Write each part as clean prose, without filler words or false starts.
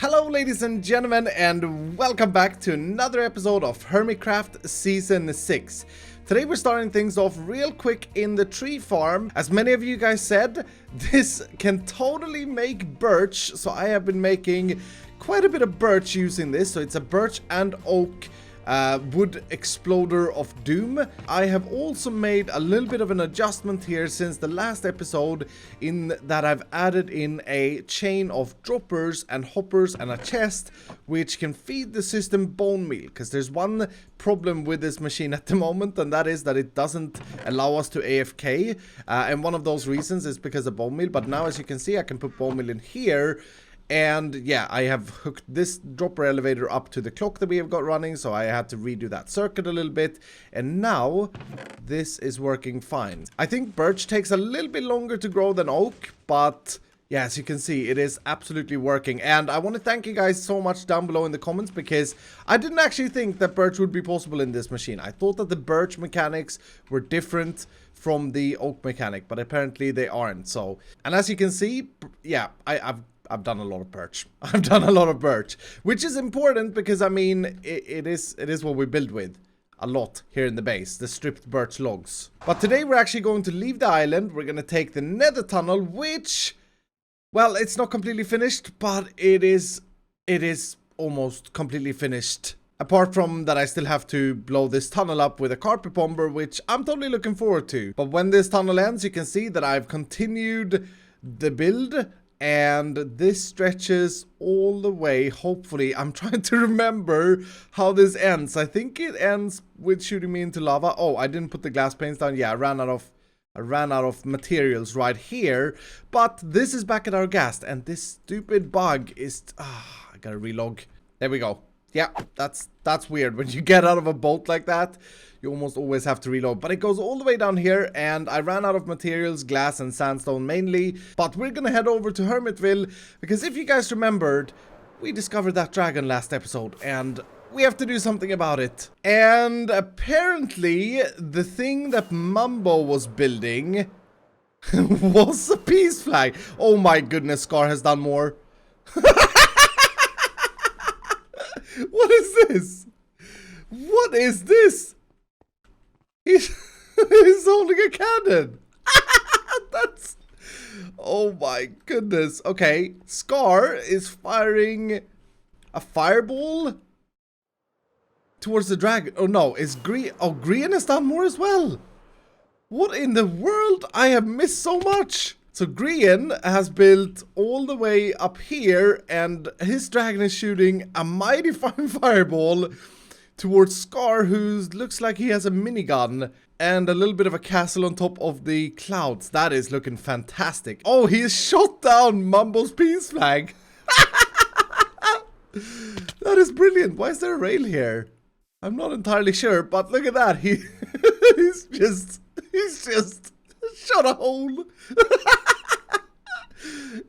Hello ladies and gentlemen, and welcome back to another episode of Hermitcraft Season 6. Today we're starting things off real quick in the tree farm. As many of you guys said, this can totally make birch, so I have been making quite a bit of birch using this. So it's a birch and oak wood exploder of doom. I have also made a little bit of an adjustment here since the last episode, in that I've added in a chain of droppers and hoppers and a chest which can feed the system bone meal, because there's one problem with this machine at the moment, and that is that it doesn't allow us to AFK, and one of those reasons is because of bone meal. But now, as you can see, I can put bone meal in here. And yeah, I have hooked this dropper elevator up to the clock that we have got running, so I had to redo that circuit a little bit, and now this is working fine. I think birch takes a little bit longer to grow than oak, but yeah, as you can see, it is absolutely working. And I want to thank you guys so much down below in the comments, because I didn't actually think that birch would be possible in this machine. I thought that the birch mechanics were different from the oak mechanic, but apparently they aren't. So, and as you can see, yeah, I've done a lot of birch. I've done a lot of birch, which is important because, I mean, it is what we build with a lot here in the base, the stripped birch logs. But today we're actually going to leave the island. We're going to take the Nether tunnel, which, well, it's not completely finished, but it is almost completely finished. Apart from that, I still have to blow this tunnel up with a carpet bomber, which I'm totally looking forward to. But when this tunnel ends, you can see that I've continued the build. And this stretches all the way, hopefully. I'm trying to remember how this ends. I think it ends with shooting me into lava. Oh, I didn't put the glass panes down. Yeah, I ran out of materials right here. But this is back at our ghast, and this stupid bug is... I gotta relog. There we go. Yeah, that's weird. When you get out of a boat like that, you almost always have to reload. But it goes all the way down here, and I ran out of materials, glass and sandstone mainly. But we're gonna head over to Hermitville, because if you guys remembered, we discovered that dragon last episode, and we have to do something about it. And apparently, the thing that Mumbo was building was a peace flag. Oh my goodness, Scar has done more. What is this? What is this? He's holding a cannon. That's... Oh my goodness. Okay, Scar is firing a fireball towards the dragon. Oh no, is Grian... Oh, Grian has done more as well. What in the world? I have missed so much. So Grian has built all the way up here, and his dragon is shooting a mighty fine fireball towards Scar, who looks like he has a minigun and a little bit of a castle on top of the clouds. That is looking fantastic. Oh, he has shot down Mumbo's peace flag. That is brilliant. Why is there a rail here? I'm not entirely sure, but look at that. He's just shot a hole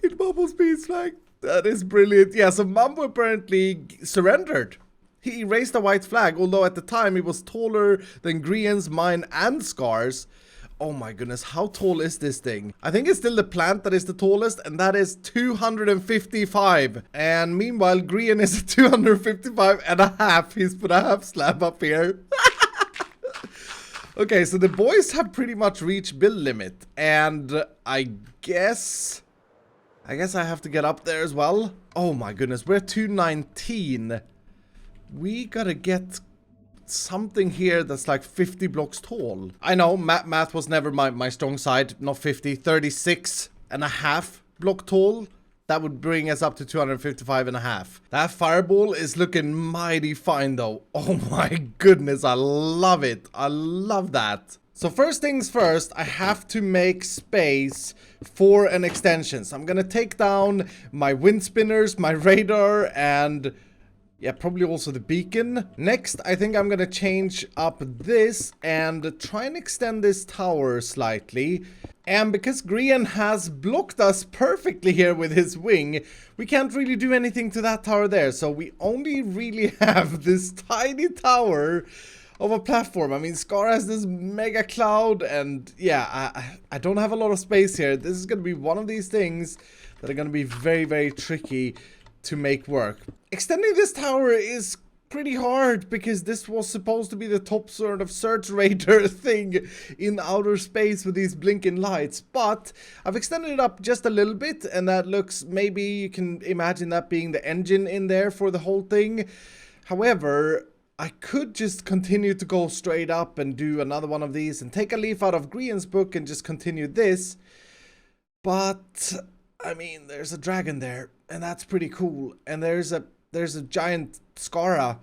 in Mumbo's peace flag. That is brilliant. Yeah, so Mumbo apparently surrendered. He raised a white flag, although at the time he was taller than Grian's, mine, and Scar's. Oh my goodness, how tall is this thing? I think it's still the plant that is the tallest, and that is 255. And meanwhile, Grian is at 255 and a half. He's put a half slab up here. Okay, so the boys have pretty much reached build limit, and I guess I have to get up there as well. Oh my goodness, we're at 219. We gotta get something here that's like 50 blocks tall. I know, math was never my strong side. Not 50, 36 and a half block tall. That would bring us up to 255 and a half. That fireball is looking mighty fine though. Oh my goodness, I love it. I love that. So first things first, I have to make space for an extension. So I'm gonna take down my wind spinners, my radar, and yeah, probably also the beacon. Next, I think I'm gonna change up this and try and extend this tower slightly. And because Grian has blocked us perfectly here with his wing, we can't really do anything to that tower there. So we only really have this tiny tower of a platform. I mean, Scar has this mega cloud, and yeah, I don't have a lot of space here. This is going to be one of these things that are going to be very, very tricky to make work. Extending this tower is pretty hard because this was supposed to be the top sort of search radar thing in outer space with these blinking lights, but I've extended it up just a little bit, and that looks, maybe you can imagine that being the engine in there for the whole thing. However, I could just continue to go straight up and do another one of these and take a leaf out of Grian's book and just continue this, but I mean, there's a dragon there, and that's pretty cool, and there's a giant Sahara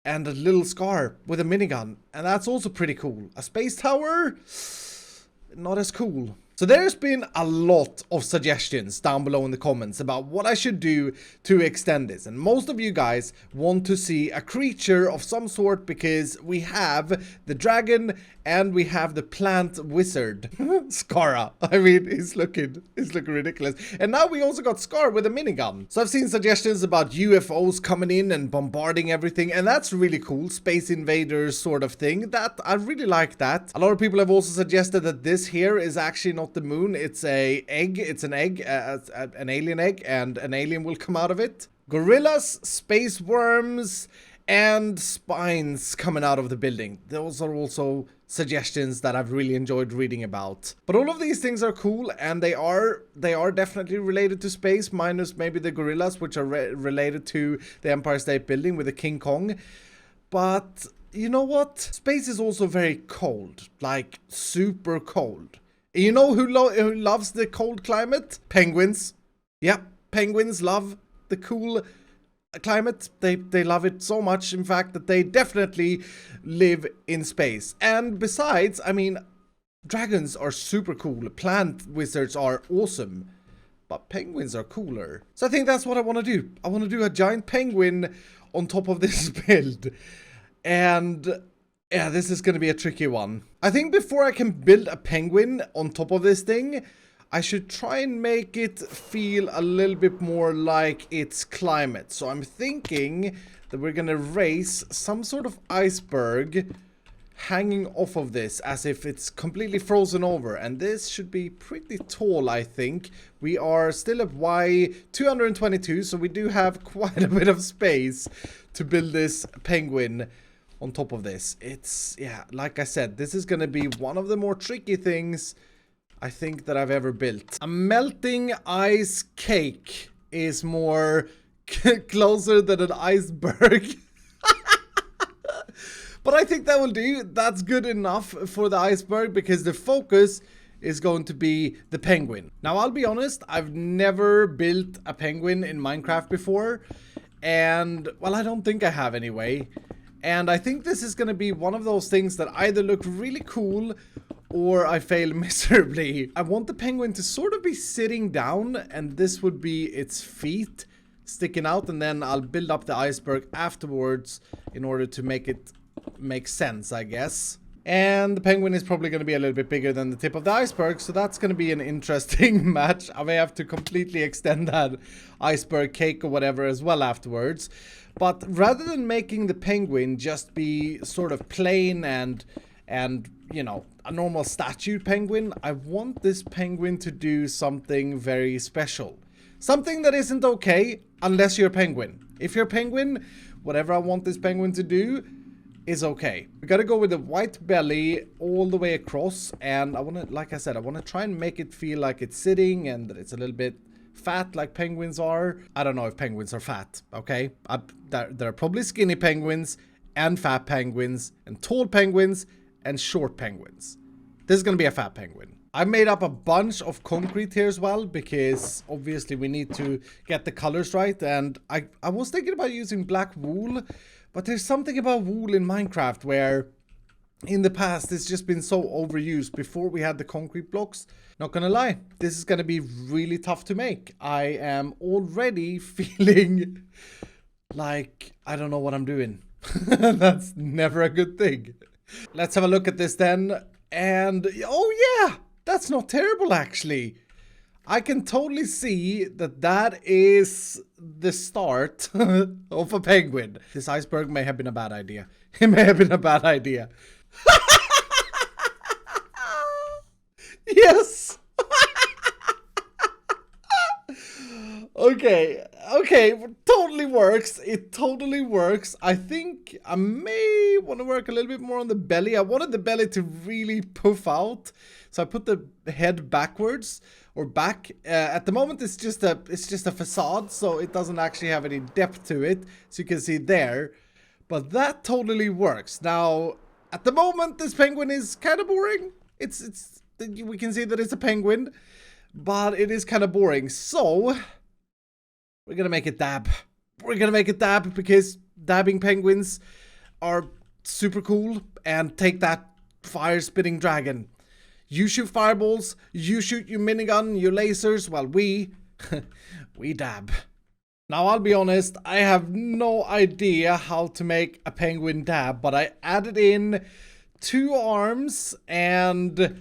and a little Scar with a minigun, and that's also pretty cool. A space tower, not as cool. So there's been a lot of suggestions down below in the comments about what I should do to extend this. And most of you guys want to see a creature of some sort because we have the dragon and we have the plant wizard, Scara. I mean, he's looking ridiculous. And now we also got Scar with a minigun. So I've seen suggestions about UFOs coming in and bombarding everything, and that's really cool. Space invaders sort of thing. That I really like that. A lot of people have also suggested that this here is actually not the moon, it's an egg, an alien egg, and an alien will come out of it. Gorillas, space worms, and spines coming out of the building. Those are also suggestions that I've really enjoyed reading about. But all of these things are cool, and they are definitely related to space, minus maybe the gorillas, which are related to the Empire State Building with the King Kong. But you know what? Space is also very cold, like super cold. You know who loves the cold climate? Penguins. Yeah, penguins love the cool climate. They love it so much, in fact, that they definitely live in space. And besides, I mean, dragons are super cool. Plant wizards are awesome. But penguins are cooler. So I think that's what I want to do. I want to do a giant penguin on top of this build. And yeah, this is going to be a tricky one. I think before I can build a penguin on top of this thing, I should try and make it feel a little bit more like its climate. So I'm thinking that we're going to raise some sort of iceberg hanging off of this as if it's completely frozen over. And this should be pretty tall, I think. We are still at Y222, so we do have quite a bit of space to build this penguin on top of this. It's, yeah, like I said, this is going to be one of the more tricky things I think that I've ever built. A melting ice cake is more closer than an iceberg. But I think that will do. That's good enough for the iceberg because the focus is going to be the penguin. Now, I'll be honest, I've never built a penguin in Minecraft before. And, well, I don't think I have anyway. And I think this is going to be one of those things that either look really cool or I fail miserably. I want the penguin to sort of be sitting down, and this would be its feet sticking out, and then I'll build up the iceberg afterwards in order to make it make sense, I guess. And the penguin is probably going to be a little bit bigger than the tip of the iceberg, so that's going to be an interesting match. I may have to completely extend that iceberg cake or whatever as well afterwards. But rather than making the penguin just be sort of plain and you know, a normal statue penguin, I want this penguin to do something very special. Something that isn't okay unless you're a penguin. If you're a penguin, whatever I want this penguin to do is okay. We gotta go with the white belly all the way across, and I want to, like I said, I want to try and make it feel like it's sitting and that it's a little bit fat like penguins are. I don't know if penguins are fat, okay? There are probably skinny penguins and fat penguins and tall penguins and short penguins. This is gonna be a fat penguin. I made up a bunch of concrete here as well because obviously we need to get the colors right, and I was thinking about using black wool, but there's something about wool in Minecraft where in the past it's just been so overused before we had the concrete blocks. Not gonna lie, this is gonna be really tough to make. I am already feeling like I don't know what I'm doing. That's never a good thing. Let's have a look at this then. And oh yeah, that's not terrible actually. I can totally see that that is the start of a penguin. This iceberg may have been a bad idea. It may have been a bad idea. Yes. Okay, okay, totally works. It totally works. I think I may want to work a little bit more on the belly. I wanted the belly to really puff out, so I put the head backwards or back. At the moment, it's just a facade, so it doesn't actually have any depth to it. So you can see there, but that totally works. Now, at the moment, this penguin is kind of boring. We can see that it's a penguin, but it is kind of boring. So we're gonna make it dab. We're gonna make it dab because dabbing penguins are super cool. And take that, fire-spitting dragon. You shoot fireballs, you shoot your minigun, your lasers, while we dab. Now, I'll be honest, I have no idea how to make a penguin dab, but I added in 2 arms and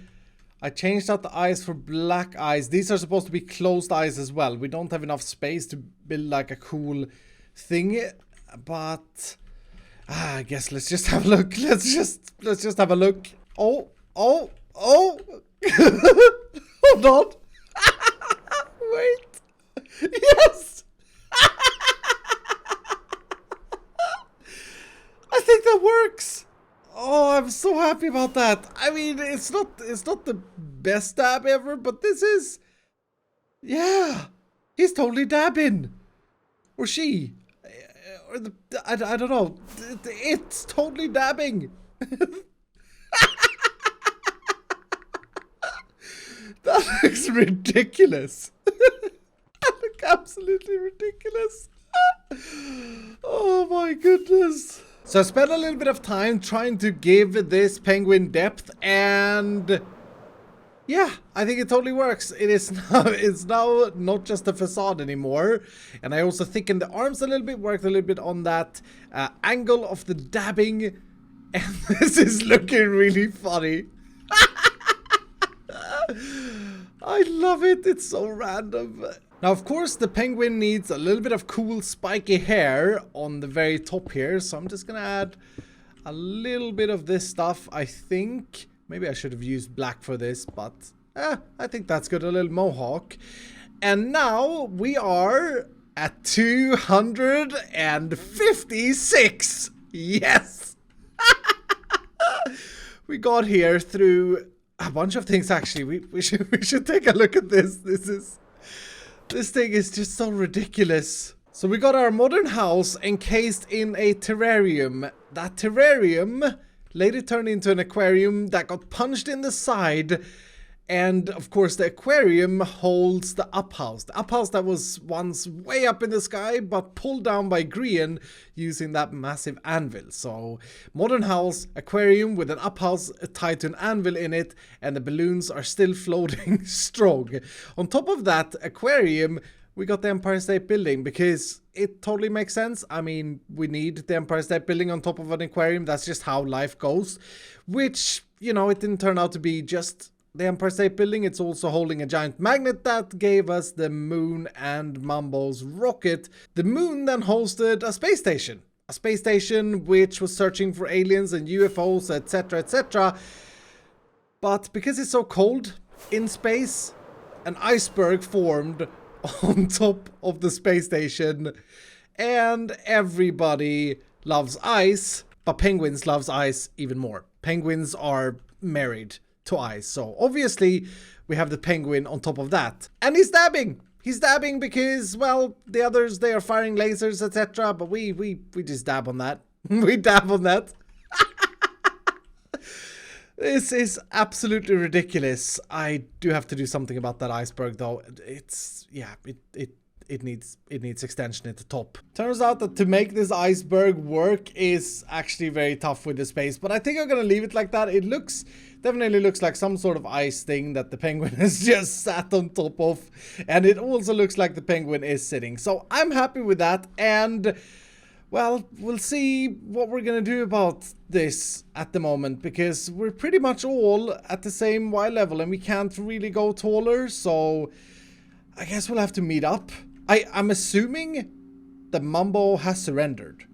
I changed out the eyes for black eyes. These are supposed to be closed eyes as well. We don't have enough space to build like a cool thing, but I guess let's just have a look. Let's just have a look. Oh. Hold on. Wait. Yes. I think that works. Oh, I'm so happy about that. I mean, it's not the best dab ever, but this is, yeah, he's totally dabbing, or she, or I don't know. It's totally dabbing. That looks ridiculous. That looks absolutely ridiculous. Oh my goodness. So I spent a little bit of time trying to give this penguin depth, and yeah, I think it totally works. It's now not just a facade anymore. And I also thickened the arms a little bit, worked a little bit on that angle of the dabbing, and this is looking really funny. I love it. It's so random. Now, of course, the penguin needs a little bit of cool spiky hair on the very top here. So I'm just going to add a little bit of this stuff, I think. Maybe I should have used black for this, but I think that's good. A little mohawk. And now we are at 256. Yes. We got here through a bunch of things, actually. We should take a look at this. This thing is just so ridiculous. So we got our modern house encased in a terrarium. That terrarium later turned into an aquarium that got punched in the side. And of course the aquarium holds the uphouse. The uphouse that was once way up in the sky but pulled down by Grian using that massive anvil. So modern house, aquarium with an uphouse tied to an anvil in it, and the balloons are still floating strong. On top of that aquarium, we got the Empire State Building because it totally makes sense. I mean, we need the Empire State Building on top of an aquarium. That's just how life goes. Which, you know, it didn't turn out to be just the Empire State Building. It's also holding a giant magnet that gave us the moon and Mumbo's rocket. The moon then hosted a space station. A space station which was searching for aliens and UFOs, etc., etc. But because it's so cold in space, an iceberg formed on top of the space station. And everybody loves ice, but penguins loves ice even more. Penguins are married to ice, so obviously we have the penguin on top of that, and he's dabbing because, well, the others, they are firing lasers, etc., but we just dab on that. We dab on that. This is absolutely ridiculous. I do have to do something about that iceberg though. It's, yeah, it needs extension at the top. Turns out that to make this iceberg work is actually very tough with the space, but I think I'm gonna leave it like that. It definitely looks like some sort of ice thing that the penguin has just sat on top of, and it also looks like the penguin is sitting. So I'm happy with that, and well, we'll see what we're gonna do about this at the moment, because we're pretty much all at the same Y level and we can't really go taller, so I guess we'll have to meet up. I'm assuming the Mumbo has surrendered.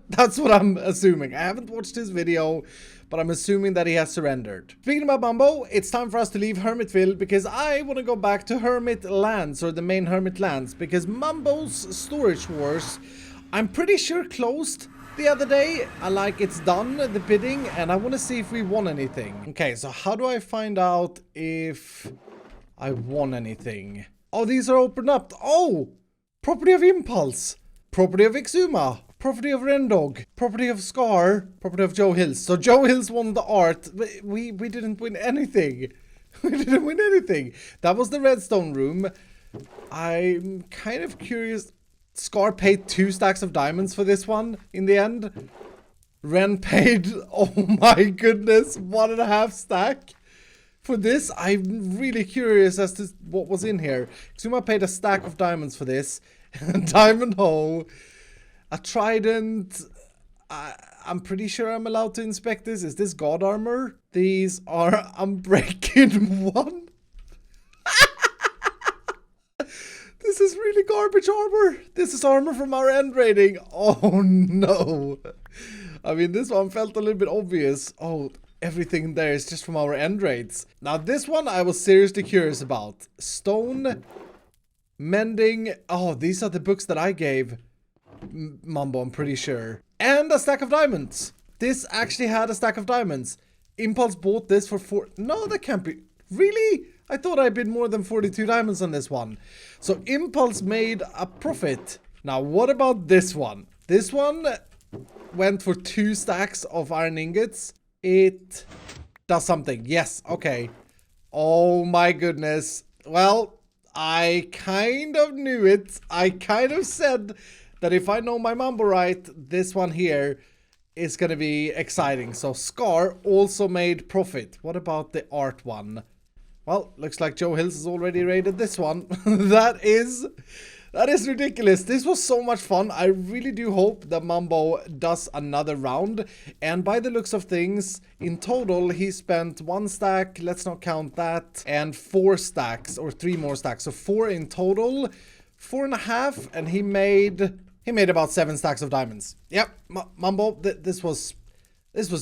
That's what I'm assuming. I haven't watched his video, but I'm assuming that he has surrendered. Speaking about Mambo, it's time for us to leave Hermitville because I want to go back to Hermit Lands, or the main Hermit Lands, because Mambo's Storage Wars, I'm pretty sure closed the other day. It's done, the bidding, and I want to see if we won anything. Okay, so how do I find out if I won anything? Oh, these are opened up. Oh, property of Impulse, property of Exuma, property of Rendog, property of Scar, property of Joe Hills. So Joe Hills won the art. We didn't win anything. We didn't win anything. That was the redstone room. I'm kind of curious. Scar paid 2 stacks of diamonds for this one in the end. Ren paid, oh my goodness, 1.5 stack for this. I'm really curious as to what was in here. Exuma paid a stack of diamonds for this. Diamond hoe. A trident. I'm pretty sure I'm allowed to inspect this. Is this god armor? These are Unbreaking 1. This is really garbage armor. This is armor from our end rating. Oh no. I mean, this one felt a little bit obvious. Oh, everything there is just from our end rates. Now this one I was seriously curious about. Stone. Mending. Oh, these are the books that I gave Mambo, I'm pretty sure. And a stack of diamonds. This actually had a stack of diamonds. Impulse bought this for 4. No, that can't be. Really? I thought I bid more than 42 diamonds on this one. So Impulse made a profit. Now, what about this one? This one went for 2 stacks of iron ingots. It does something. Yes, okay. Oh my goodness. Well, I kind of knew it. I kind of said that if I know my Mambo right, this one here is going to be exciting. So Scar also made profit. What about the art one? Well, looks like Joe Hills has already raided this one. That is ridiculous. This was so much fun. I really do hope that Mambo does another round. And by the looks of things, in total, he spent 1 stack, let's not count that, and 4 stacks, or 3 more stacks. So 4 in total, 4.5, and he made about 7 stacks of diamonds. Yep, Mambo, this was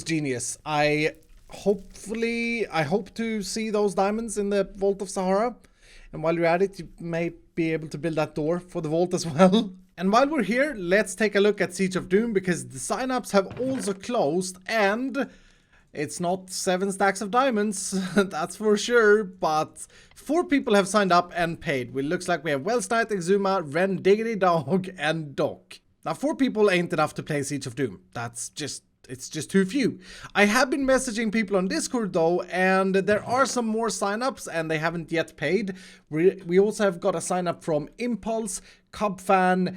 genius. I hope to see those diamonds in the Vault of Sahara. And while you're at it, you may be able to build that door for the vault as well. And while we're here, let's take a look at Siege of Doom, because the signups have also closed, and it's not 7 stacks of diamonds, that's for sure, but 4 people have signed up and paid. It looks like we have Wellsnight, Exuma, Ren, Diggity Dog, and Doc. Now, 4 people ain't enough to play Siege of Doom. It's just too few. I have been messaging people on Discord though, and there are some more signups and they haven't yet paid. We also have got a sign up from Impulse, Cubfan,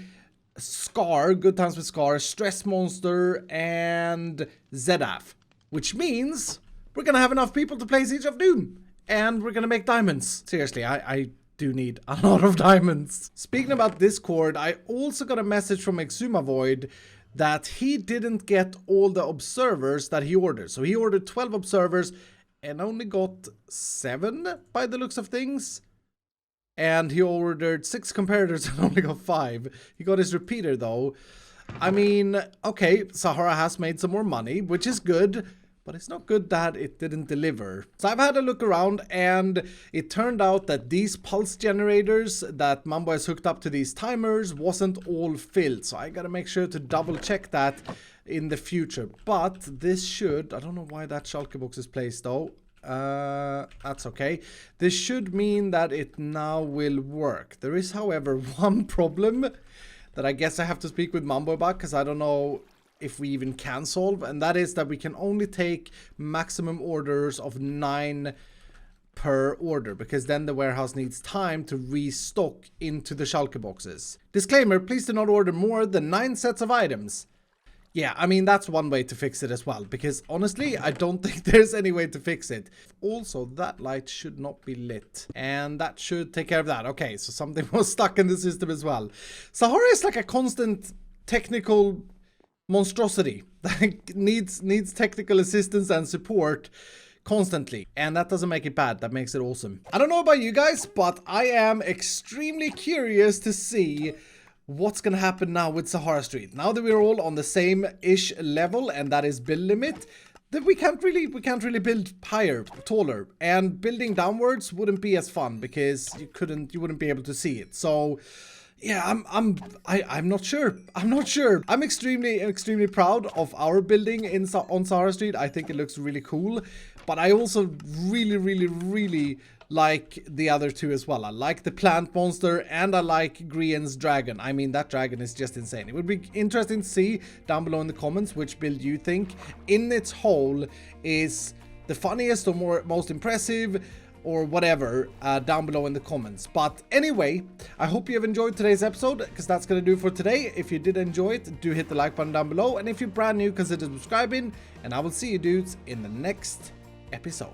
Scar, Good Times with Scar, Stress Monster, and Zedaf. Which means we're gonna have enough people to play Siege of Doom. And we're gonna make diamonds. Seriously, I do need a lot of diamonds. Speaking about Discord, I also got a message from Exuma Void that he didn't get all the observers that he ordered. So he ordered 12 observers and only got 7 by the looks of things. And he ordered 6 comparators and only got 5. He got his repeater though. I mean, okay, Sahara has made some more money, which is good. But it's not good that it didn't deliver. So I've had a look around, and it turned out that these pulse generators that Mambo has hooked up to these timers wasn't all filled. So I gotta make sure to double check that in the future. But this should, I don't know why that shulker box is placed though. That's okay. This should mean that it now will work. There is, however, one problem that I guess I have to speak with Mambo about, because I don't know if we even can solve, and that is that we can only take maximum orders of 9 per order, because then the warehouse needs time to restock into the shulker boxes. Disclaimer, please do not order more than 9 sets of items. Yeah, I mean, that's one way to fix it as well, because honestly, I don't think there's any way to fix it. Also, that light should not be lit, and that should take care of that. Okay, so something was stuck in the system as well. Sahara is like a constant technical monstrosity that needs technical assistance and support constantly, and that doesn't make it bad. That makes it awesome. I don't know about you guys, but I am extremely curious to see what's gonna happen now with Sahara Street. Now that we're all on the same-ish level, and that is build limit, then we can't really build higher, taller, and building downwards wouldn't be as fun because you wouldn't be able to see it. So yeah, I'm not sure. I'm extremely proud of our building on Sahara Street. I think it looks really cool, but I also really like the other two as well. I like the plant monster and I like Grian's dragon. I mean, that dragon is just insane. It would be interesting to see down below in the comments which build you think in its whole is the funniest or most impressive or whatever, down below in the comments. But anyway, I hope you have enjoyed today's episode, because that's gonna do for today. If you did enjoy it, do hit the like button down below, and if you're brand new, consider subscribing, and I will see you dudes in the next episode.